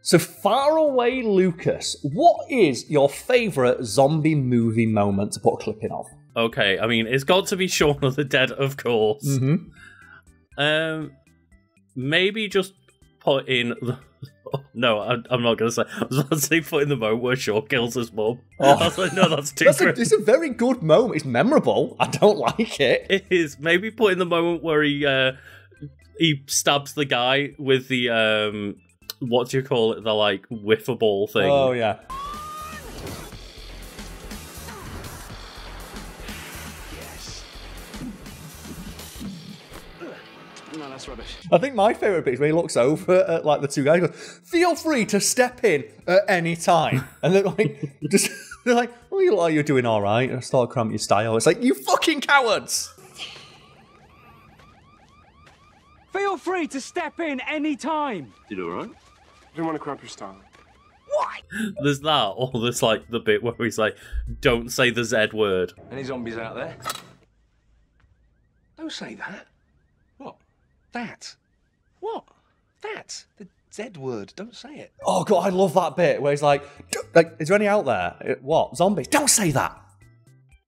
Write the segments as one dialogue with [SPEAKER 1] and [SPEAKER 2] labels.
[SPEAKER 1] So far away, Lucas, what is your favourite zombie movie moment to put a clip in of?
[SPEAKER 2] Okay, I mean, it's got to be Shaun of the Dead, of course.
[SPEAKER 1] Mm-hmm.
[SPEAKER 2] Maybe just put in... No, I'm not going to say... I was about to say put in the moment where Shaun kills his mum.
[SPEAKER 1] Oh.
[SPEAKER 2] I was like, no, that's too grim.
[SPEAKER 1] It's a very good moment. It's memorable. I don't like it.
[SPEAKER 2] It is. Maybe put in the moment where he stabs the guy with the... what do you call it? The, like, whiffer ball thing.
[SPEAKER 1] Oh, yeah.
[SPEAKER 3] No, that's rubbish.
[SPEAKER 1] I think my favourite bit is when he looks over at, like, the two guys and goes, feel free to step in at any time. And they're like, they're like, oh, you look like you're doing all right. I start cramping your style. It's like, you fucking cowards!
[SPEAKER 3] Feel free to step in any time.
[SPEAKER 4] You all right?
[SPEAKER 5] I didn't want to cramp your style.
[SPEAKER 3] What?
[SPEAKER 2] There's that, or there's, like, the bit where he's like, don't say the Z word.
[SPEAKER 4] Any zombies out there? Don't say that. What? That? What? That? The Z word. Don't say it.
[SPEAKER 1] Oh, God, I love that bit where he's like, is there any out there? What? Zombies? Don't say that!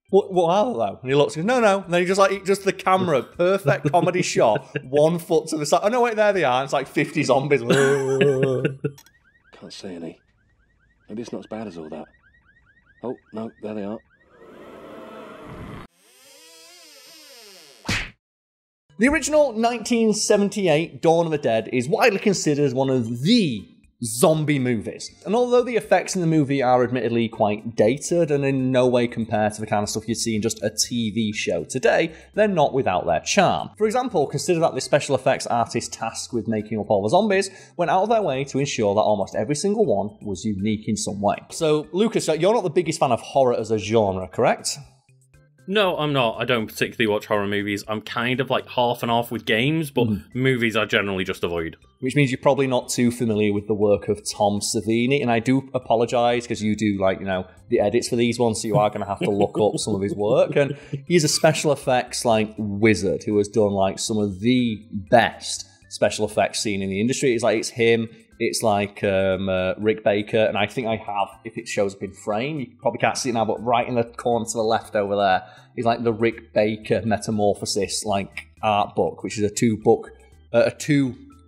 [SPEAKER 1] What are they, though? And he looks and goes, no. And then he just the camera, perfect comedy shot, 1 foot to the side. Oh, no, wait, there they are. It's like 50 zombies.
[SPEAKER 4] Can't see any. Maybe it's not as bad as all that. Oh, no, there they are.
[SPEAKER 1] The original 1978 Dawn of the Dead is widely considered as one of the zombie movies. And although the effects in the movie are admittedly quite dated and in no way compared to the kind of stuff you'd see in just a TV show today, they're not without their charm. For example, consider that the special effects artist tasked with making up all the zombies went out of their way to ensure that almost every single one was unique in some way. So, Lucas, you're not the biggest fan of horror as a genre, correct?
[SPEAKER 2] No, I'm not. I don't particularly watch horror movies. I'm kind of like half and half with games, but movies I generally just avoid.
[SPEAKER 1] Which means you're probably not too familiar with the work of Tom Savini, and I do apologise because you do, like, you know, the edits for these ones, so you are going to have to look up some of his work. And he's a special effects, like, wizard who has done, like, some of the best special effects seen in the industry. It's him. It's like Rick Baker, and I think I have, if it shows up in frame, you probably can't see it now, but right in the corner to the left over there is like the Rick Baker Metamorphosis like art book, which is a two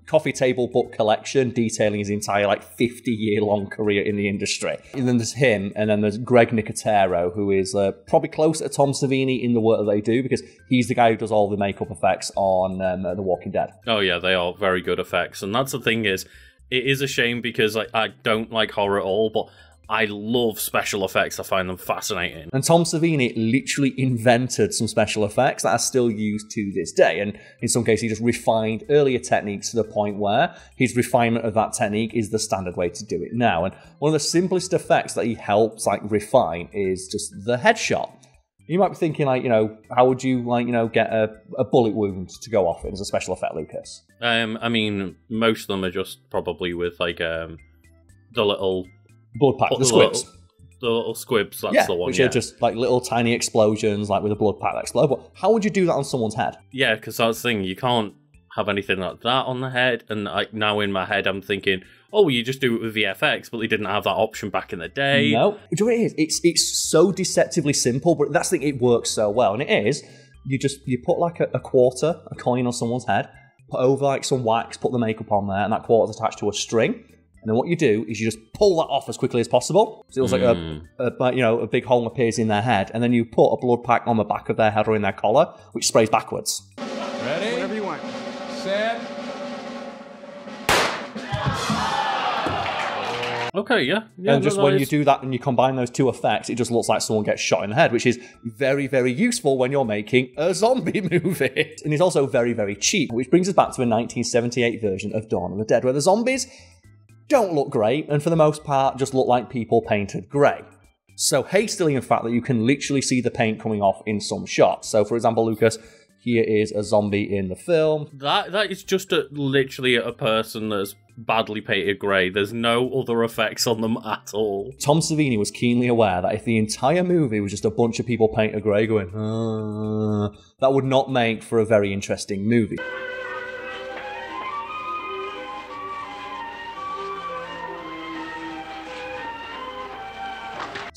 [SPEAKER 1] coffee table book collection detailing his entire like 50-year-long career in the industry. And then there's him, and then there's Greg Nicotero, who is probably closer to Tom Savini in the work that they do, because he's the guy who does all the makeup effects on The Walking Dead.
[SPEAKER 2] Oh yeah, they are very good effects, and that's the thing is, it is a shame because I don't like horror at all, but I love special effects. I find them fascinating. And
[SPEAKER 1] Tom Savini literally invented some special effects that are still used to this day. And in some cases, he just refined earlier techniques to the point where his refinement of that technique is the standard way to do it now. And one of the simplest effects that he helps like refine is just the headshot. You might be thinking, like, you know, how would you, like, you know, get a bullet wound to go off it as a special effect, Lucas?
[SPEAKER 2] I mean, most of them are just probably with, like, the little...
[SPEAKER 1] blood pack, the squibs.
[SPEAKER 2] The little squibs, that's the one,
[SPEAKER 1] which are just, like, little tiny explosions, like, with a blood pack that explode. But how would you do that on someone's head?
[SPEAKER 2] Yeah, because that's the thing, you can't have anything like that on the head, and like now in my head I'm thinking, oh, you just do it with VFX, but they didn't have that option back in the day.
[SPEAKER 1] No. Do you know what it is? It's so deceptively simple, but that's the thing, it works so well. And it is, you put like a quarter, a coin on someone's head, put over like some wax, put the makeup on there, and that quarter's attached to a string. And then what you do is you just pull that off as quickly as possible. So it looks like a big hole appears in their head, and then you put a blood pack on the back of their head or in their collar, which sprays backwards.
[SPEAKER 5] Ready? Whatever you want. Set.
[SPEAKER 2] Okay, yeah.
[SPEAKER 1] And just when you do that and you combine those two effects, it just looks like someone gets shot in the head, which is very, very useful when you're making a zombie movie. And it's also very, very cheap, which brings us back to a 1978 version of Dawn of the Dead, where the zombies don't look great, and for the most part just look like people painted grey. So hastily, in fact, that you can literally see the paint coming off in some shots. So, for example, Lucas, here is a zombie in the film.
[SPEAKER 2] That is just literally a person that's badly painted grey. There's no other effects on them at all.
[SPEAKER 1] Tom Savini was keenly aware that if the entire movie was just a bunch of people painted grey going, that would not make for a very interesting movie.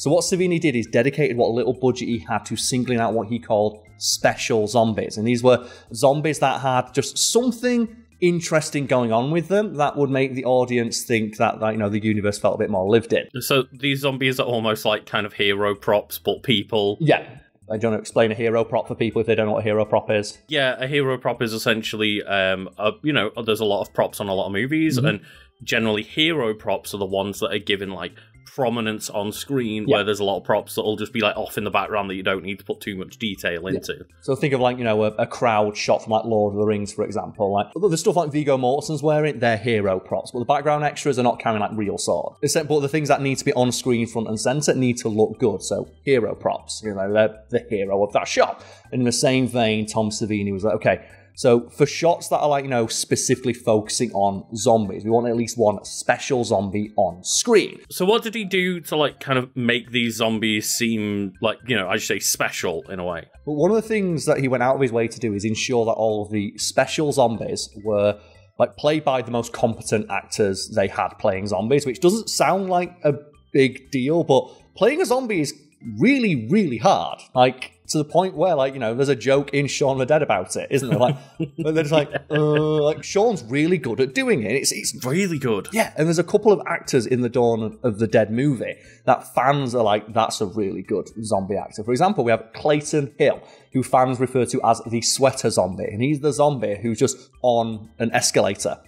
[SPEAKER 1] So what Savini did is dedicated what little budget he had to singling out what he called special zombies. And these were zombies that had just something interesting going on with them that would make the audience think that the universe felt a bit more lived in.
[SPEAKER 2] So these zombies are almost like kind of hero props, but people.
[SPEAKER 1] Yeah. I don't know, explain a hero prop for people if they don't know what a hero prop is.
[SPEAKER 2] Yeah, a hero prop is essentially, there's a lot of props on a lot of movies, and generally hero props are the ones that are given, like, prominence on screen, where there's a lot of props that'll just be, like, off in the background that you don't need to put too much detail into.
[SPEAKER 1] So think of, like, a crowd shot from, like, Lord of the Rings, for example. Like, the stuff like Viggo Mortensen's wearing, they're hero props, but the background extras are not carrying, like, real swords. Except, but the things that need to be on screen, front and centre, need to look good. So, hero props, they're the hero of that shot. And in the same vein, Tom Savini was like, okay, so for shots that are like, specifically focusing on zombies, we want at least one special zombie on screen.
[SPEAKER 2] So what did he do to like kind of make these zombies seem like, I should say special in a way?
[SPEAKER 1] But one of the things that he went out of his way to do is ensure that all of the special zombies were like played by the most competent actors they had playing zombies, which doesn't sound like a big deal, but playing a zombie is really, really hard. Like, to the point where, like, there's a joke in Shaun of the Dead about it, isn't there? Like, but they're just like Shaun's really good at doing it. It's
[SPEAKER 2] really good.
[SPEAKER 1] Yeah, and there's a couple of actors in the Dawn of the Dead movie that fans are like, that's a really good zombie actor. For example, we have Clayton Hill, who fans refer to as the sweater zombie, and he's the zombie who's just on an escalator.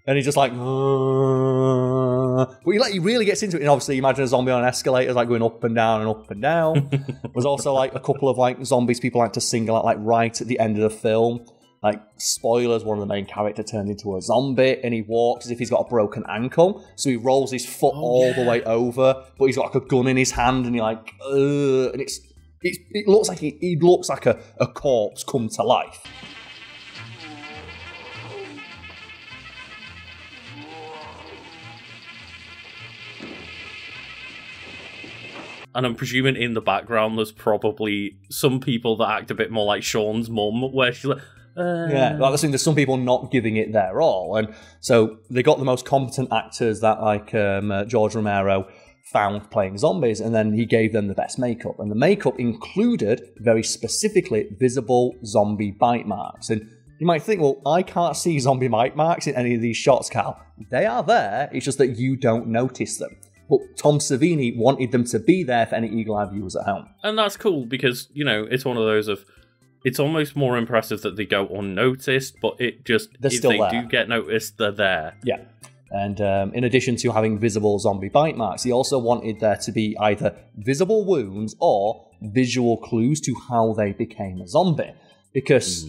[SPEAKER 1] And he's just like, but he really gets into it. And obviously, imagine a zombie on an escalator, like going up and down and up and down. There's also like a couple of like zombies people like to single out, like right at the end of the film. Like, spoilers, one of the main characters turned into a zombie, and he walks as if he's got a broken ankle. So he rolls his foot the way over, but he's got like a gun in his hand, and you're like, and it looks like he looks like a corpse come to life.
[SPEAKER 2] And I'm presuming in the background there's probably some people that act a bit more like Sean's mum, where she's like,
[SPEAKER 1] Yeah, like I think there's some people not giving it their all. And so they got the most competent actors that like George Romero found playing zombies, and then he gave them the best makeup. And the makeup included, very specifically, visible zombie bite marks. And you might think, well, I can't see zombie bite marks in any of these shots, Karl. They are there, it's just that you don't notice them. But Tom Savini wanted them to be there for any eagle-eyed viewers at home.
[SPEAKER 2] And that's cool because, it's one of those of, it's almost more impressive that they go unnoticed, but it just, if they do get noticed, they're there.
[SPEAKER 1] Yeah. And in addition to having visible zombie bite marks, he also wanted there to be either visible wounds or visual clues to how they became a zombie. Because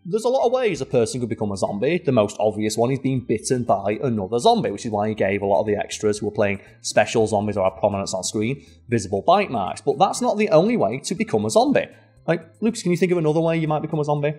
[SPEAKER 1] there's a lot of ways a person could become a zombie. The most obvious one is being bitten by another zombie, which is why he gave a lot of the extras who were playing special zombies or have prominence on screen visible bite marks. But that's not the only way to become a zombie. Like, Lucas, can you think of another way you might become a zombie?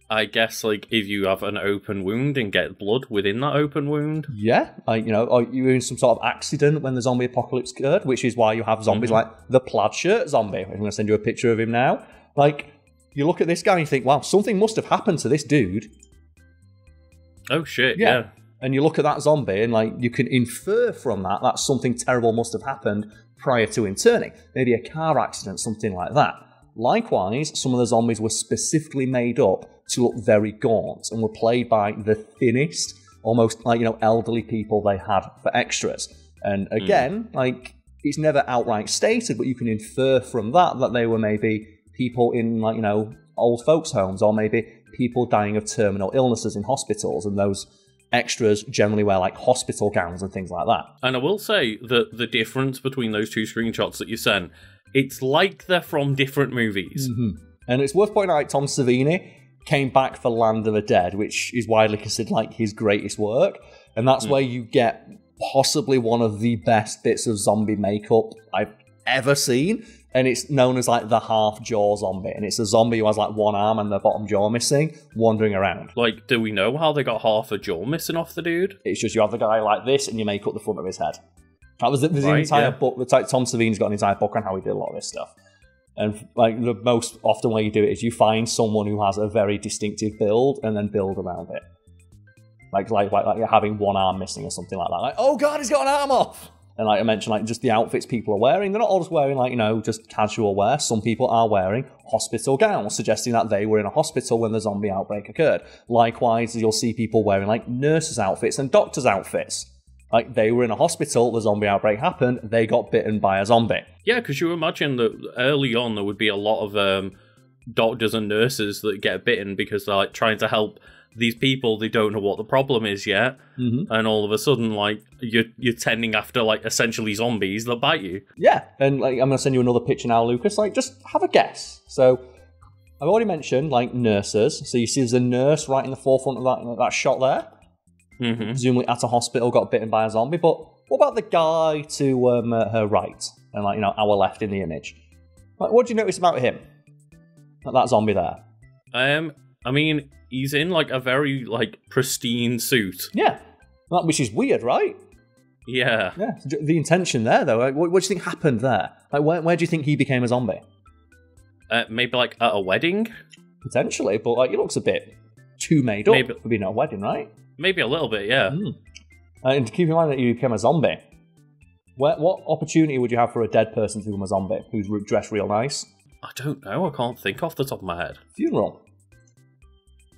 [SPEAKER 2] I guess, like, if you have an open wound and get blood within that open wound.
[SPEAKER 1] Yeah, like, or you were in some sort of accident when the zombie apocalypse occurred, which is why you have zombies like the plaid shirt zombie. I'm going to send you a picture of him now. Like, you look at this guy and you think, wow, something must have happened to this dude.
[SPEAKER 2] Oh, shit, yeah.
[SPEAKER 1] And you look at that zombie and, like, you can infer from that something terrible must have happened prior to him turning. Maybe a car accident, something like that. Likewise, some of the zombies were specifically made up to look very gaunt and were played by the thinnest, almost like, elderly people they had for extras. And again, like, it's never outright stated, but you can infer from that they were maybe people in, like, old folks' homes, or maybe people dying of terminal illnesses in hospitals, and those extras generally wear, like, hospital gowns and things like that.
[SPEAKER 2] And I will say that the difference between those two screenshots that you sent, it's like they're from different movies.
[SPEAKER 1] And it's worth pointing out, Tom Savini came back for Land of the Dead, which is widely considered like his greatest work. And that's where you get possibly one of the best bits of zombie makeup I've ever seen. And it's known as like the half-jaw zombie. And it's a zombie who has like one arm and the bottom jaw missing, wandering around.
[SPEAKER 2] Like, do we know how they got half a jaw missing off the dude?
[SPEAKER 1] It's just you have the guy like this and you make up the front of his head. There's an entire book. Tom Savini's got an entire book on how he did a lot of this stuff. And like the most often way you do it is you find someone who has a very distinctive build and then build around it. Like you're having one arm missing or something like that. Like, oh god, he's got an arm off! And like I mentioned, like just the outfits people are wearing, they're not all just wearing like, just casual wear. Some people are wearing hospital gowns, suggesting that they were in a hospital when the zombie outbreak occurred. Likewise, you'll see people wearing like nurses' outfits and doctors' outfits. Like, they were in a hospital, the zombie outbreak happened, they got bitten by a zombie.
[SPEAKER 2] Yeah, because you imagine that early on there would be a lot of doctors and nurses that get bitten because they're like trying to help these people. They don't know what the problem is yet, and all of a sudden, like, you're tending after like essentially zombies that bite you.
[SPEAKER 1] Yeah, and like I'm gonna send you another picture now, Lucas. Like, just have a guess. So I've already mentioned like nurses. So you see, there's a nurse right in the forefront of that shot there. Presumably at a hospital, got bitten by a zombie. But what about the guy to her right and like our left in the image? Like, what do you notice about him? That zombie there.
[SPEAKER 2] I mean, he's in like a very like pristine suit.
[SPEAKER 1] Yeah, which is weird, right?
[SPEAKER 2] Yeah.
[SPEAKER 1] Yeah. The intention there, though. Like, what do you think happened there? Like, where do you think he became a zombie?
[SPEAKER 2] Maybe like at a wedding.
[SPEAKER 1] Potentially, but like, he looks a bit too made up for being at a wedding, right?
[SPEAKER 2] Maybe a little bit, yeah.
[SPEAKER 1] And keep in mind that you became a zombie. What opportunity would you have for a dead person to become a zombie who's dressed real nice?
[SPEAKER 2] I don't know. I can't think off the top of my head.
[SPEAKER 1] Funeral.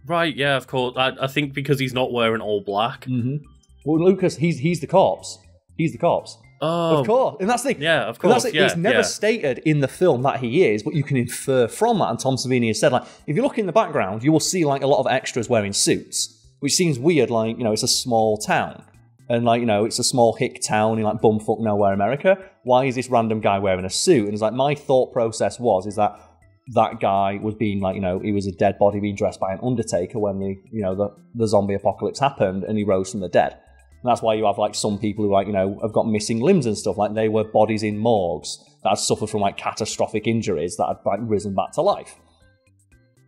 [SPEAKER 2] Right, yeah, of course. I think because he's not wearing all black.
[SPEAKER 1] Well, Lucas, he's the corpse. He's the corpse.
[SPEAKER 2] Oh.
[SPEAKER 1] Of course. And that's the thing.
[SPEAKER 2] Yeah, of course. Yeah,
[SPEAKER 1] it's never stated in the film that he is, but you can infer from that. And Tom Savini has said, like, if you look in the background, you will see like a lot of extras wearing suits. Which seems weird, like, it's a small town. And, like, it's a small hick town in, like, bumfuck nowhere America. Why is this random guy wearing a suit? And it's like, my thought process is that guy was being, like, he was a dead body being dressed by an undertaker when the zombie apocalypse happened and he rose from the dead. And that's why you have, like, some people who, like, have got missing limbs and stuff. Like, they were bodies in morgues that had suffered from, like, catastrophic injuries that had, like, risen back to life.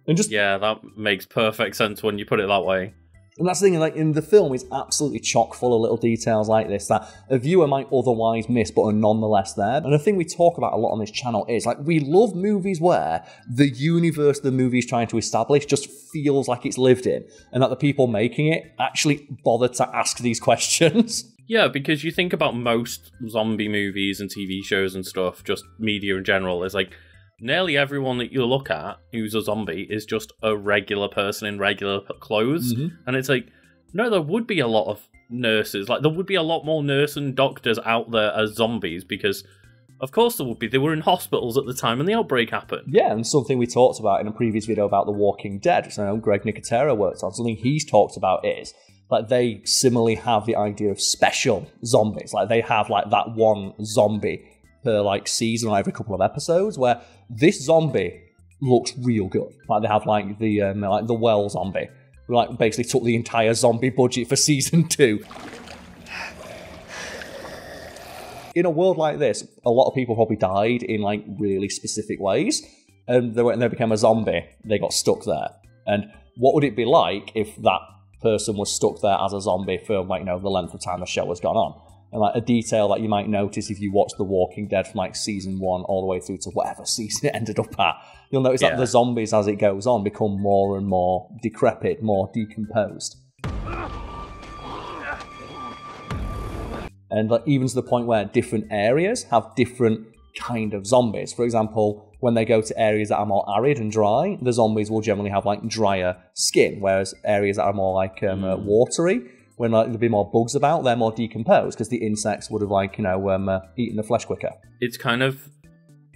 [SPEAKER 1] And just...
[SPEAKER 2] Yeah, that makes perfect sense when you put it that way.
[SPEAKER 1] And that's the thing, like, in the film, is absolutely chock full of little details like this that a viewer might otherwise miss, but are nonetheless there. And the thing we talk about a lot on this channel is, like, we love movies where the universe the movie is trying to establish just feels like it's lived in, and that the people making it actually bothered to ask these questions.
[SPEAKER 2] Yeah, because you think about most zombie movies and TV shows and stuff, just media in general, is like, nearly everyone that you look at who's a zombie is just a regular person in regular clothes. And it's like, no, there would be a lot of nurses. Like, there would be a lot more nurses and doctors out there as zombies because, of course, there would be. They were in hospitals at the time when the outbreak happened.
[SPEAKER 1] Yeah, and something we talked about in a previous video about The Walking Dead, which I know Greg Nicotero worked on, something he's talked about is, like, they similarly have the idea of special zombies. Like, they have, like, that one zombie per like season or every couple of episodes, where this zombie looks real good. Like, they have like the well zombie, who like basically took the entire zombie budget for season 2. In a world like this, a lot of people probably died in like really specific ways, and when they became a zombie, they got stuck there. And what would it be like if that person was stuck there as a zombie for like the length of time the show has gone on? And like a detail that you might notice if you watch The Walking Dead from like season 1 all the way through to whatever season it ended up at, you'll notice that the zombies, as it goes on, become more and more decrepit, more decomposed. And like, even to the point where different areas have different kind of zombies. For example, when they go to areas that are more arid and dry, the zombies will generally have like drier skin, whereas areas that are more like watery, when like there'll be more bugs about, they're more decomposed because the insects would have like eaten the flesh quicker.
[SPEAKER 2] It's kind of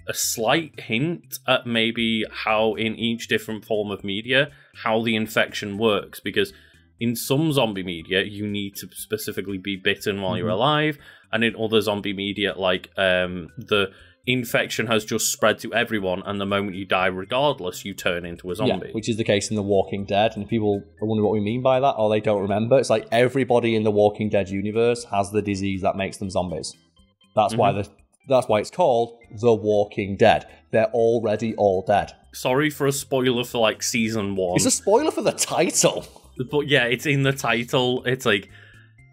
[SPEAKER 2] a slight hint at maybe how in each different form of media how the infection works, because in some zombie media you need to specifically be bitten while you're alive, and in other zombie media like the infection has just spread to everyone, and the moment you die regardless, you turn into a zombie.
[SPEAKER 1] Yeah, which is the case in The Walking Dead, and if people wonder what we mean by that, or they don't remember, it's like everybody in The Walking Dead universe has the disease that makes them zombies. That's why it's called The Walking Dead. They're already all dead.
[SPEAKER 2] Sorry for a spoiler for like season 1.
[SPEAKER 1] It's a spoiler for the title.
[SPEAKER 2] But yeah, it's in the title. It's like,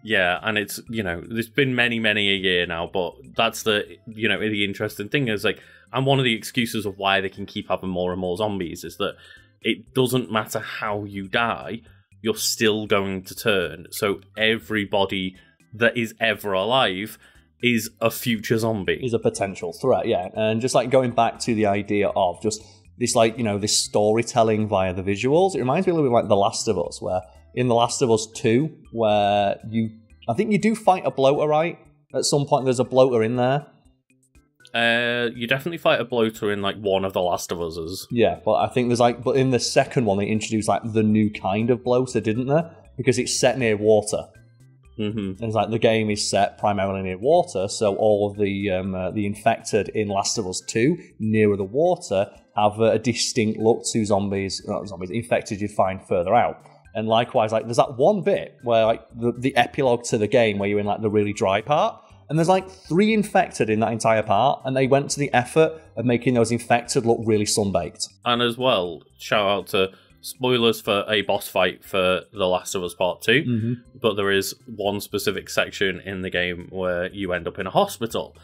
[SPEAKER 2] yeah, and it's, it's been many a year now, but that's the interesting thing is like, and one of the excuses of why they can keep having more and more zombies is that it doesn't matter how you die, you're still going to turn. So everybody that is ever alive is a future zombie.
[SPEAKER 1] Is a potential threat, yeah. And just like going back to the idea of just this, like, you know, this storytelling via the visuals, it reminds me a little bit like The Last of Us, where in The Last of Us 2, where I think you do fight a bloater, right? At some point there's a bloater in there.
[SPEAKER 2] You definitely fight a bloater in like one of the Last of Us's.
[SPEAKER 1] Yeah, but I think there's like, but in the second one they introduced like the new kind of bloater, didn't there? Because it's set near water.
[SPEAKER 2] Mm-hmm.
[SPEAKER 1] And it's like the game is set primarily near water, so all of the infected in Last of Us 2 nearer the water have a distinct look to infected you'd find further out. And likewise, like there's that one bit where like the epilogue to the game where you're in like the really dry part. And there's like 3 infected in that entire part, and they went to the effort of making those infected look really sunbaked.
[SPEAKER 2] And as well, shout out to spoilers for a boss fight for The Last of Us Part 2, but there is one specific section in the game where you end up in a hospital.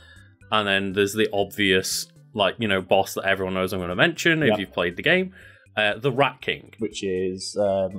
[SPEAKER 2] And then there's the obvious, like, you know, boss that everyone knows I'm going to mention if you've played the game, the Rat King.
[SPEAKER 1] Which is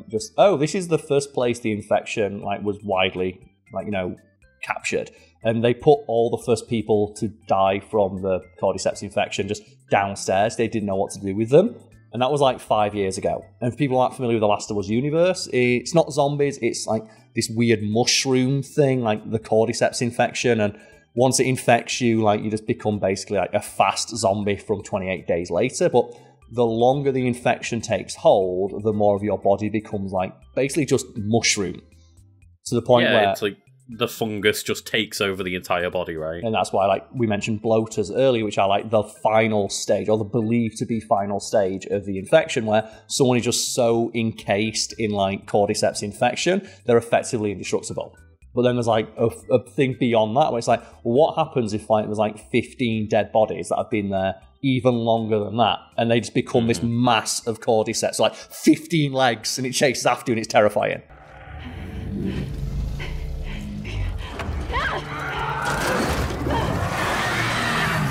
[SPEAKER 1] this is the first place the infection like was widely, like, you know, captured. And they put all the first people to die from the cordyceps infection just downstairs. They didn't know what to do with them. And that was like 5 years ago. And if people aren't familiar with the Last of Us universe, it's not zombies, it's like this weird mushroom thing, like the cordyceps infection. And once it infects you, like you just become basically like a fast zombie from 28 days later. But the longer the infection takes hold, the more of your body becomes like basically just mushroom. To the point where
[SPEAKER 2] it's like the fungus just takes over the entire body, right?
[SPEAKER 1] And that's why, like, we mentioned bloaters earlier, which are like the final stage, or the believed to be final stage of the infection, where someone is just so encased in like cordyceps infection, they're effectively indestructible. But then there's like a thing beyond that, where it's like, well, what happens if like there's like 15 dead bodies that have been there even longer than that, and they just become this mass of cordyceps, so like 15 legs, and it chases after you, and it's terrifying.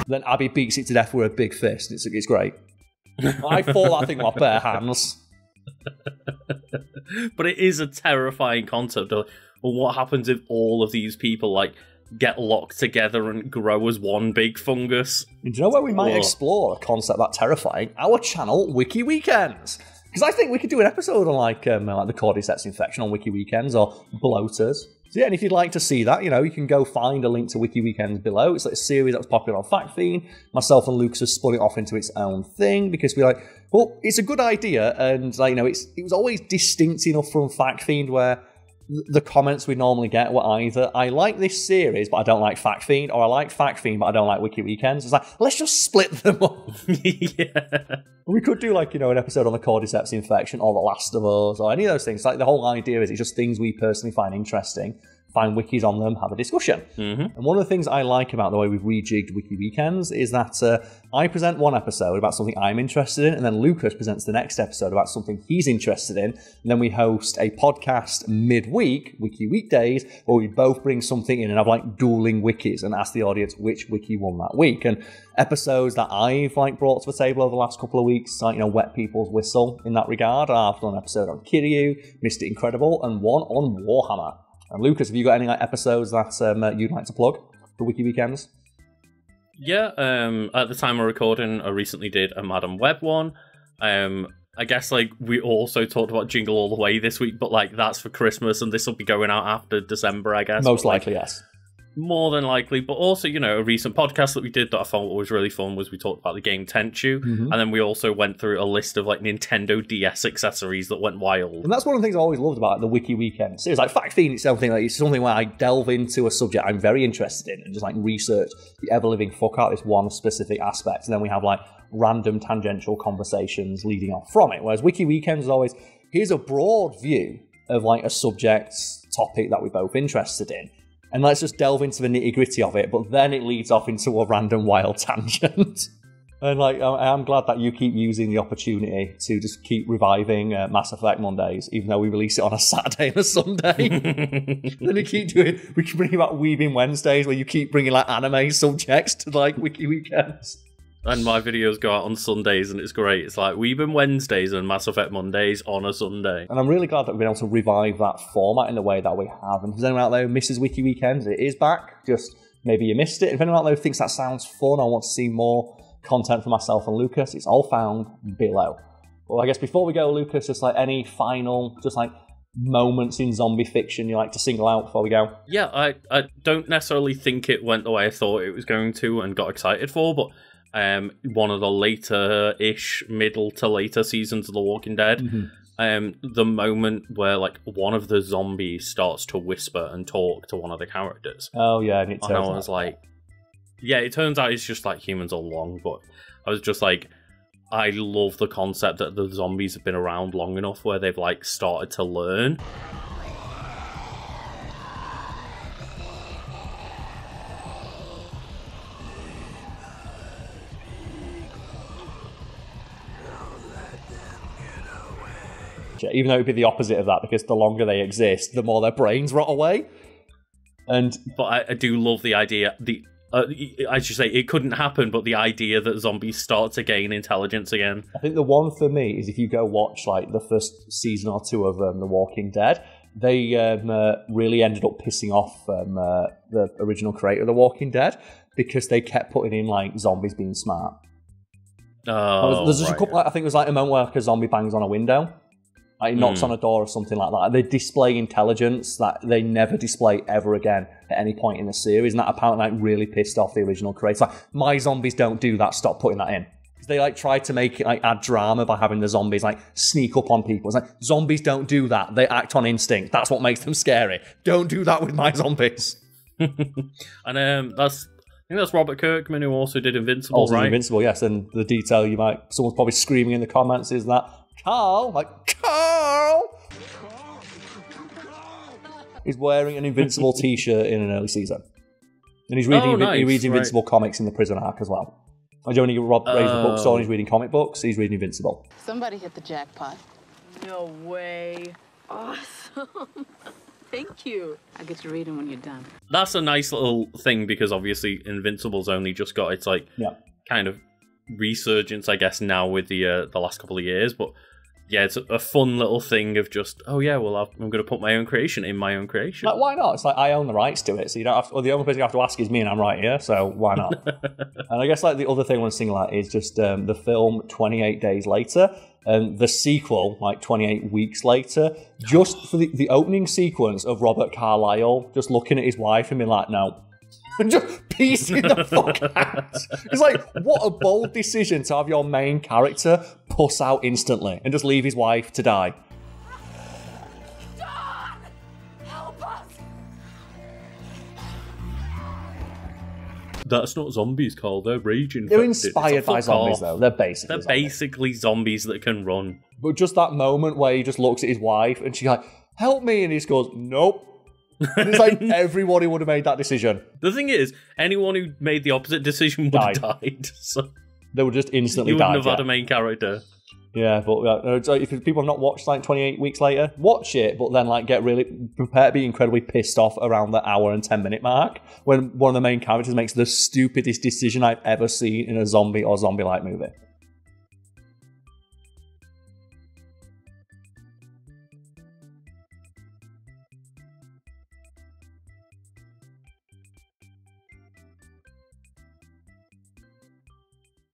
[SPEAKER 1] Then Abby beats it to death with a big fist. It's great. I fought that thing with my bare hands.
[SPEAKER 2] But it is a terrifying concept of, well, what happens if all of these people like get locked together and grow as one big fungus?
[SPEAKER 1] Do you know where we might explore a concept that terrifying? Our channel, Wiki Weekends. Because I think we could do an episode on like the cordyceps infection on Wiki Weekends, or bloaters. So yeah, and if you'd like to see that, you know, you can go find a link to Wiki Weekends below. It's like a series that was popular on Fact Fiend. Myself and Lucas have spun it off into its own thing because we're like, well, it's a good idea, and like, you know, it was always distinct enough from Fact Fiend where the comments we normally get were either, I like this series, but I don't like Fact Fiend, or I like Fact Fiend, but I don't like Wiki Weekends. It's like, let's just split them up.
[SPEAKER 2] Yeah.
[SPEAKER 1] We could do, like, you know, an episode on the cordyceps infection, or The Last of Us, or any of those things. Like, the whole idea is it's just things we personally find interesting, find wikis on them, have a discussion. And one of the things I like about the way we've rejigged Wiki Weekends is that I present one episode about something I'm interested in, and then Lucas presents the next episode about something he's interested in, and then we host a podcast midweek, Wiki Weekdays, where we both bring something in and have like dueling wikis and ask the audience which wiki won that week. And episodes that I've like brought to the table over the last couple of weeks, like, you know, wet people's whistle in that regard. I've done an episode on Kiryu, Mr. Incredible, and one on Warhammer. And Lucas, have you got any like episodes that you'd like to plug for Wiki Weekends?
[SPEAKER 2] Yeah, at the time of recording, I recently did a Madam Web one. I guess like we also talked about Jingle All the Way this week, but like that's for Christmas, and this will be going out after December, I guess.
[SPEAKER 1] Most likely, yes.
[SPEAKER 2] More than likely, but also, you know, a recent podcast that we did that I thought was really fun was we talked about the game Tenchu, and then we also went through a list of like Nintendo DS accessories that went wild.
[SPEAKER 1] And that's one of the things I always loved about the Wiki Weekend series. Like Fact Fiend, it's something where I delve into a subject I'm very interested in and just like research the ever living fuck out this one specific aspect, and then we have like random tangential conversations leading off from it. Whereas Wiki Weekends is always, here's a broad view of like a subject topic that we're both interested in, and let's just delve into the nitty-gritty of it, but then it leads off into a random wild tangent. And like, I'm glad that you keep using the opportunity to just keep reviving Mass Effect Mondays, even though we release it on a Saturday and a Sunday. Then we keep bringing back Weaving Wednesdays, where you keep bringing like anime subjects to like Wiki Weekends.
[SPEAKER 2] And my videos go out on Sundays, and it's great. It's like We've been Wednesdays and Mass Effect Mondays on a Sunday.
[SPEAKER 1] And I'm really glad that we've been able to revive that format in the way that we have. And if there's anyone out there who misses Wiki Weekends, it is back. Just maybe you missed it. If anyone out there thinks that sounds fun, I want to see more content from myself and Lucas, it's all found below. Well, I guess before we go, Lucas, just like any final, just like moments in zombie fiction you like to single out before we go?
[SPEAKER 2] Yeah, I don't necessarily think it went the way I thought it was going to and got excited for, but one of the later-ish, middle to later seasons of The Walking Dead, the moment where like one of the zombies starts to whisper and talk to one of the characters.
[SPEAKER 1] Oh yeah, and
[SPEAKER 2] I was like, yeah, it turns out it's just like humans all along, but I was just like, I love the concept that the zombies have been around long enough where they've like started to learn.
[SPEAKER 1] Even though it would be the opposite of that, because the longer they exist, the more their brains rot away.
[SPEAKER 2] But I do love the idea, I should say, it couldn't happen, but the idea that zombies start to gain intelligence again.
[SPEAKER 1] I think the one for me is if you go watch like the first season or two of The Walking Dead, they really ended up pissing off the original creator of The Walking Dead because they kept putting in like zombies being smart. There's just a couple. I think it was like a moment where like, a zombie bangs on a window. Like, it knocks on a door or something like that. They display intelligence that they never display ever again at any point in the series, and that apparently like really pissed off the original creator. Like, my zombies don't do that. Stop putting that in. Because they like tried to make it like add drama by having the zombies like sneak up on people. It's like, zombies don't do that. They act on instinct. That's what makes them scary. Don't do that with my zombies.
[SPEAKER 2] And I think that's Robert Kirkman who also did Invincible,
[SPEAKER 1] also
[SPEAKER 2] right?
[SPEAKER 1] Invincible, yes. And the detail someone's probably screaming in the comments is that Karl, he's wearing an Invincible t-shirt in an early season. And he's reading he reads Invincible comics in the prison arc as well. And when Rob raised the bookstore and he's reading comic books, he's reading Invincible.
[SPEAKER 6] Somebody hit the jackpot.
[SPEAKER 7] No way. Awesome. Thank you. I'll get you reading when you're done.
[SPEAKER 2] That's a nice little thing because obviously Invincible's only just got its like kind of resurgence, I guess, now with the last couple of years, but yeah, it's a fun little thing of just, oh yeah, well, I'm going to put my own creation in my own creation.
[SPEAKER 1] Like, why not? It's like, I own the rights to it, so you don't have to, the only person you have to ask is me, and I'm right here, so why not? And I guess like the other thing I want to single out is just the film 28 Days Later, and the sequel, like 28 weeks later, just for the opening sequence of Robert Carlyle just looking at his wife and being like, no. And just piecing the fuck out. It's like, what a bold decision to have your main character puss out instantly and just leave his wife to die.
[SPEAKER 7] John! Help us!
[SPEAKER 2] That's not zombies, Carl. They're raging.
[SPEAKER 1] They're inspired by zombies, though. They're
[SPEAKER 2] basically zombies that can run.
[SPEAKER 1] But just that moment where he just looks at his wife and she's like, help me, and he just goes, nope. And it's like everybody would have made that decision.
[SPEAKER 2] The thing is, anyone who made the opposite decision would have died. So
[SPEAKER 1] they would just instantly die.
[SPEAKER 2] You wouldn't have had a main character.
[SPEAKER 1] Yeah, but if people have not watched like 28 Weeks Later, watch it, but then like get really prepared to be incredibly pissed off around the hour and 10-minute mark when one of the main characters makes the stupidest decision I've ever seen in a zombie or zombie-like movie.